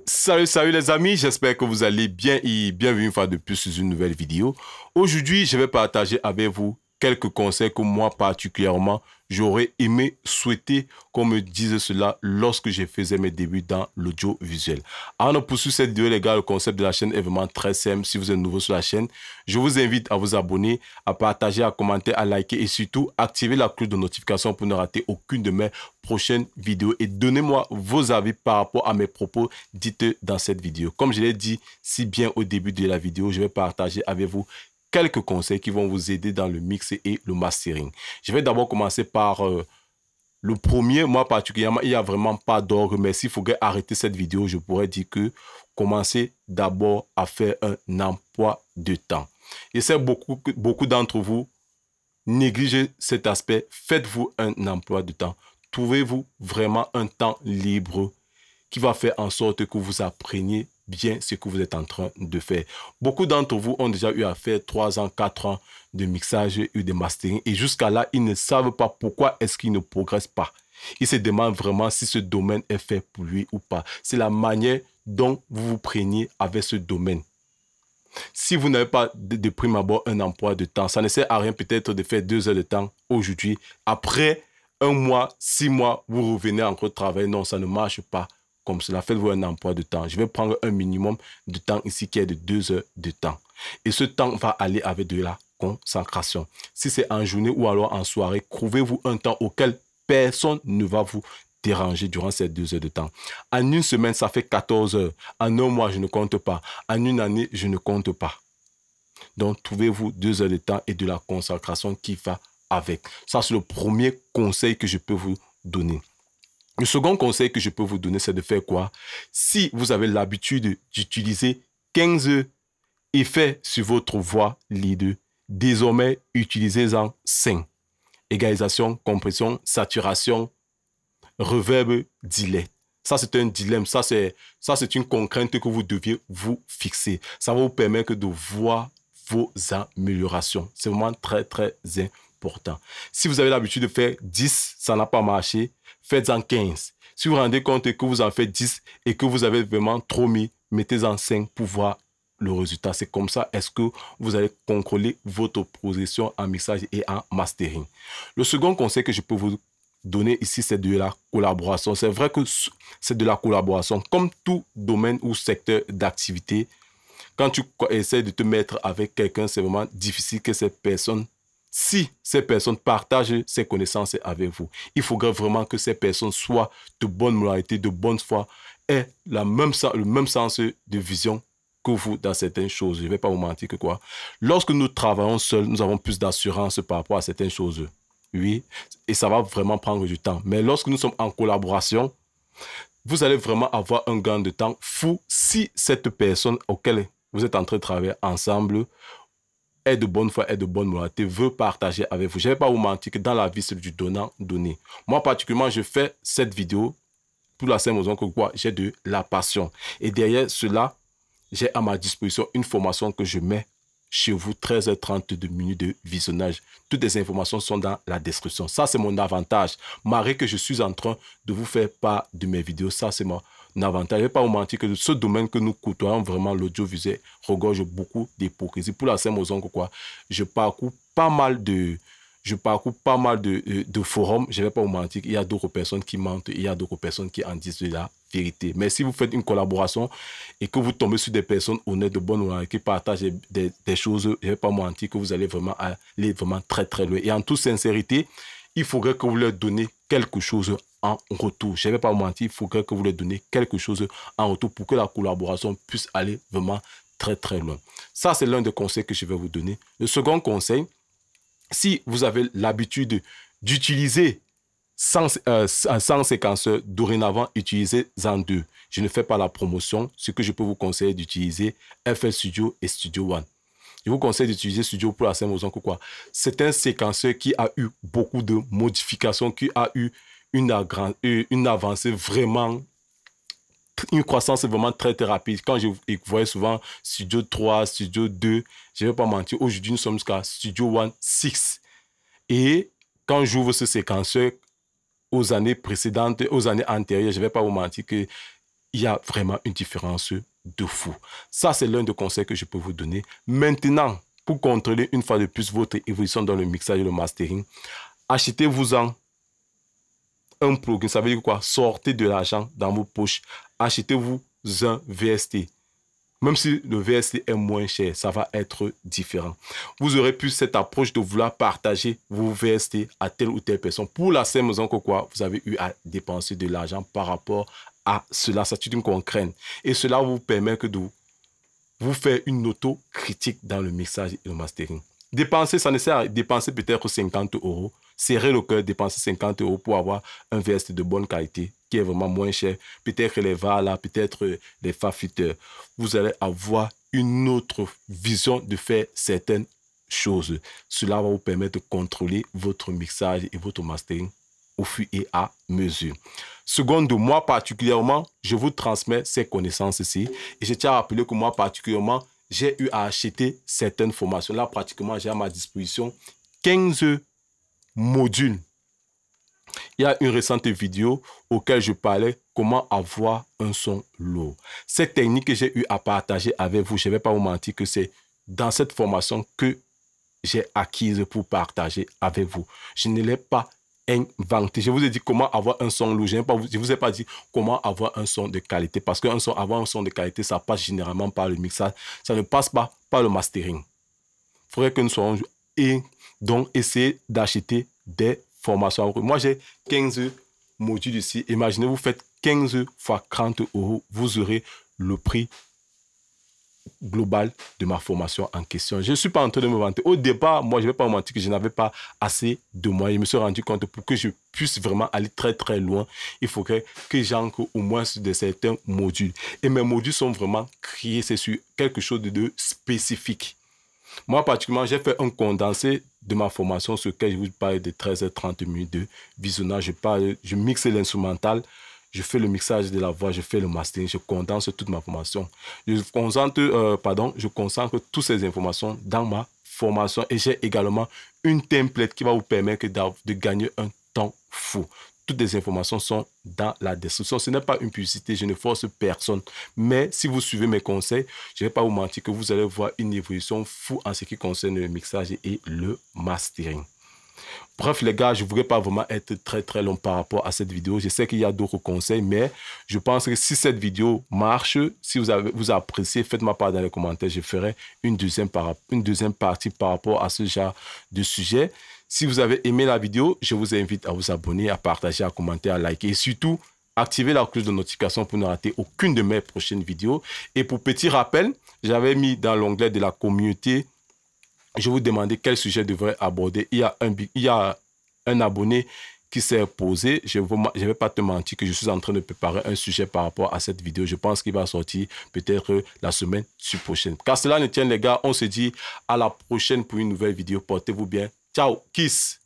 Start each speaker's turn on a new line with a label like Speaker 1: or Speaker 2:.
Speaker 1: Salut les amis, j'espère que vous allez bien et bienvenue une fois de plus sur une nouvelle vidéo. Aujourd'hui, je vais partager avec vous quelques conseils que moi particulièrement, j'aurais aimé souhaiter qu'on me dise cela lorsque je faisais mes débuts dans l'audiovisuel. Avant de poursuivre cette vidéo les gars, le concept de la chaîne est vraiment très simple. Si vous êtes nouveau sur la chaîne, je vous invite à vous abonner, à partager, à commenter, à liker et surtout activer la cloche de notification pour ne rater aucune de mes prochaines vidéos et donnez-moi vos avis par rapport à mes propos dites dans cette vidéo. Comme je l'ai dit si bien au début de la vidéo, je vais partager avec vous quelques conseils qui vont vous aider dans le mix et le mastering. Je vais d'abord commencer par le premier. Moi particulièrement, il n'y a vraiment pas d'ordre, mais s'il faudrait arrêter cette vidéo, je pourrais dire que commencez d'abord à faire un emploi de temps. Et c'est beaucoup d'entre vous négligez cet aspect. Faites-vous un emploi de temps. Trouvez-vous vraiment un temps libre qui va faire en sorte que vous appreniez bien ce que vous êtes en train de faire. Beaucoup d'entre vous ont déjà eu à faire 3 ans, 4 ans de mixage et de mastering et jusqu'à là, ils ne savent pas pourquoi est-ce qu'ils ne progressent pas. Ils se demandent vraiment si ce domaine est fait pour lui ou pas. C'est la manière dont vous vous preniez avec ce domaine. Si vous n'avez pas de prime abord un emploi de temps, ça ne sert à rien peut-être de faire 2 heures de temps aujourd'hui. Après 1 mois, 6 mois, vous revenez encore travailler. Non, ça ne marche pas comme cela. Faites-vous un emploi de temps. Je vais prendre un minimum de temps ici qui est de 2 heures de temps. Et ce temps va aller avec de la concentration. Si c'est en journée ou alors en soirée, trouvez-vous un temps auquel personne ne va vous déranger durant ces 2 heures de temps. En une semaine, ça fait 14 heures. En 1 mois, je ne compte pas. En une année, je ne compte pas. Donc, trouvez-vous 2 heures de temps et de la concentration qui va avec. Ça, c'est le premier conseil que je peux vous donner. Le second conseil que je peux vous donner, c'est de faire quoi? Si vous avez l'habitude d'utiliser 15 effets sur votre voix leader, désormais, utilisez-en 5. Égalisation, compression, saturation, reverb, delay. Ça, c'est un dilemme. Ça, c'est une contrainte que vous deviez vous fixer. Ça va vous permettre de voir vos améliorations. C'est vraiment très, très important. Si vous avez l'habitude de faire 10, ça n'a pas marché, faites-en 15. Si vous vous rendez compte que vous en faites 10 et que vous avez vraiment trop mis, mettez-en 5 pour voir le résultat. C'est comme ça est-ce que vous allez contrôler votre progression en mixage et en mastering. Le second conseil que je peux vous donner ici, c'est de la collaboration. C'est vrai que c'est de la collaboration. Comme tout domaine ou secteur d'activité, quand tu essaies de te mettre avec quelqu'un, c'est vraiment difficile que cette personne, si ces personnes partagent ses connaissances avec vous, il faudrait vraiment que ces personnes soient de bonne moralité, de bonne foi, aient le même sens de vision que vous dans certaines choses. Je ne vais pas vous mentir que quoi. Lorsque nous travaillons seuls, nous avons plus d'assurance par rapport à certaines choses. Oui, et ça va vraiment prendre du temps. Mais lorsque nous sommes en collaboration, vous allez vraiment avoir un gain de temps fou si cette personne auquel vous êtes en train de travailler ensemble est de bonne foi, est de bonne moralité, veut partager avec vous. Je ne vais pas vous mentir que dans la vie, c'est du donnant-donner. Moi, particulièrement, je fais cette vidéo pour la simple raison que quoi, j'ai de la passion. Et derrière cela, j'ai à ma disposition une formation que je mets chez vous, 13h30 de minutes de visionnage. Toutes les informations sont dans la description. Ça, c'est mon avantage. Malgré que je suis en train de vous faire part de mes vidéos, ça, c'est mon avantage. Je ne vais pas vous mentir que ce domaine que nous côtoyons vraiment, l'audiovisuel, regorge beaucoup d'hypocrisie. Pour la simple raison que quoi, je parcours pas mal de forums. Je ne vais pas vous mentir, il y a d'autres personnes qui mentent, il y a d'autres personnes qui en disent de la vérité. Mais si vous faites une collaboration et que vous tombez sur des personnes honnêtes, de bonne morale, qui partagent des choses, je ne vais pas vous mentir que vous allez vraiment aller vraiment très très loin. Et en toute sincérité, il faudrait que vous leur donnez quelque chose en retour. Je ne vais pas vous mentir, il faudrait que vous leur donnez quelque chose en retour pour que la collaboration puisse aller vraiment très très loin. Ça, c'est l'un des conseils que je vais vous donner. Le second conseil, si vous avez l'habitude d'utiliser 100 séquenceurs, dorénavant, utilisez-en 2. Je ne fais pas la promotion. Ce que je peux vous conseiller d'utiliser, FL Studio et Studio One. Je vous conseille d'utiliser Studio pour la simple raison que quoi. C'est un séquenceur qui a eu beaucoup de modifications, qui a eu une avancée vraiment, une croissance vraiment très très rapide. Quand je voyais souvent Studio 3, Studio 2, je ne vais pas mentir, aujourd'hui nous sommes jusqu'à Studio One 6. Et quand j'ouvre ce séquenceur aux années précédentes, aux années antérieures, je ne vais pas vous mentir que il y a vraiment une différence de fou. Ça, c'est l'un des conseils que je peux vous donner. Maintenant, pour contrôler une fois de plus votre évolution dans le mixage et le mastering, achetez-vous-en un plugin. Ça veut dire quoi? Sortez de l'argent dans vos poches. Achetez-vous un VST. Même si le VST est moins cher, ça va être différent. Vous aurez plus cette approche de vouloir partager vos VST à telle ou telle personne. Pour la simple raison que quoi, vous avez eu à dépenser de l'argent par rapport à cela. C'est une contrainte. Et cela vous permet que de vous faire une auto-critique dans le mixage et le mastering. Dépenser, ça ne sert à dépenser peut-être 50 €. Serrer le cœur, dépenser 50 € pour avoir un VST de bonne qualité qui est vraiment moins cher. Peut-être les VALA, peut-être les FAFiteurs. Vous allez avoir une autre vision de faire certaines choses. Cela va vous permettre de contrôler votre mixage et votre mastering au fur et à mesure. Seconde, moi particulièrement, je vous transmets ces connaissances ici. Et je tiens à rappeler que moi particulièrement, j'ai eu à acheter certaines formations. Là, pratiquement, j'ai à ma disposition 15 modules. Il y a une récente vidéo auquel je parlais comment avoir un son lourd. Cette technique que j'ai eu à partager avec vous, je ne vais pas vous mentir que c'est dans cette formation que j'ai acquise pour partager avec vous. Je ne l'ai pas inventé. Je vous ai dit comment avoir un son lourd. Je ne vous ai pas dit comment avoir un son de qualité. Parce que avoir un son de qualité, ça passe généralement par le mixage. Ça ne passe pas par le mastering. Il faudrait que nous soyons... Et donc, essayez d'acheter des formations. Moi, j'ai 15 modules ici. Imaginez, vous faites 15 fois 30 €. Vous aurez le prix global de ma formation en question. Je ne suis pas en train de me vanter. Au départ, moi, je ne vais pas vous mentir que je n'avais pas assez de moyens. Je me suis rendu compte que pour que je puisse vraiment aller très, très loin, il faudrait que j'ancre au moins sur certains modules. Et mes modules sont vraiment créés, c'est sur quelque chose de spécifique. Moi, particulièrement, j'ai fait un condensé de ma formation sur lequel je vous parle de 13 à 30 minutes de visionnage. Je mixe l'instrumental, je fais le mixage de la voix, je fais le mastering, je condense toute ma formation. Je concentre toutes ces informations dans ma formation et j'ai également une template qui va vous permettre de gagner un temps fou. Toutes les informations sont dans la description. Ce n'est pas une publicité, je ne force personne. Mais si vous suivez mes conseils, je ne vais pas vous mentir que vous allez voir une évolution fou en ce qui concerne le mixage et le mastering. Bref les gars, je ne voudrais pas vraiment être très très long par rapport à cette vidéo. Je sais qu'il y a d'autres conseils, mais je pense que si cette vidéo marche, si vous appréciez, faites-moi part dans les commentaires. Je ferai une deuxième partie par rapport à ce genre de sujet. Si vous avez aimé la vidéo, je vous invite à vous abonner, à partager, à commenter, à liker et surtout, activez la cloche de notification pour ne rater aucune de mes prochaines vidéos. Et pour petit rappel, j'avais mis dans l'onglet de la communauté, je vous demandais quel sujet je devrais aborder. Il y a un abonné qui s'est posé. Je ne vais pas te mentir que je suis en train de préparer un sujet par rapport à cette vidéo. Je pense qu'il va sortir peut-être la semaine prochaine. Car cela ne tient les gars, on se dit à la prochaine pour une nouvelle vidéo. Portez-vous bien. Ciao, kiss.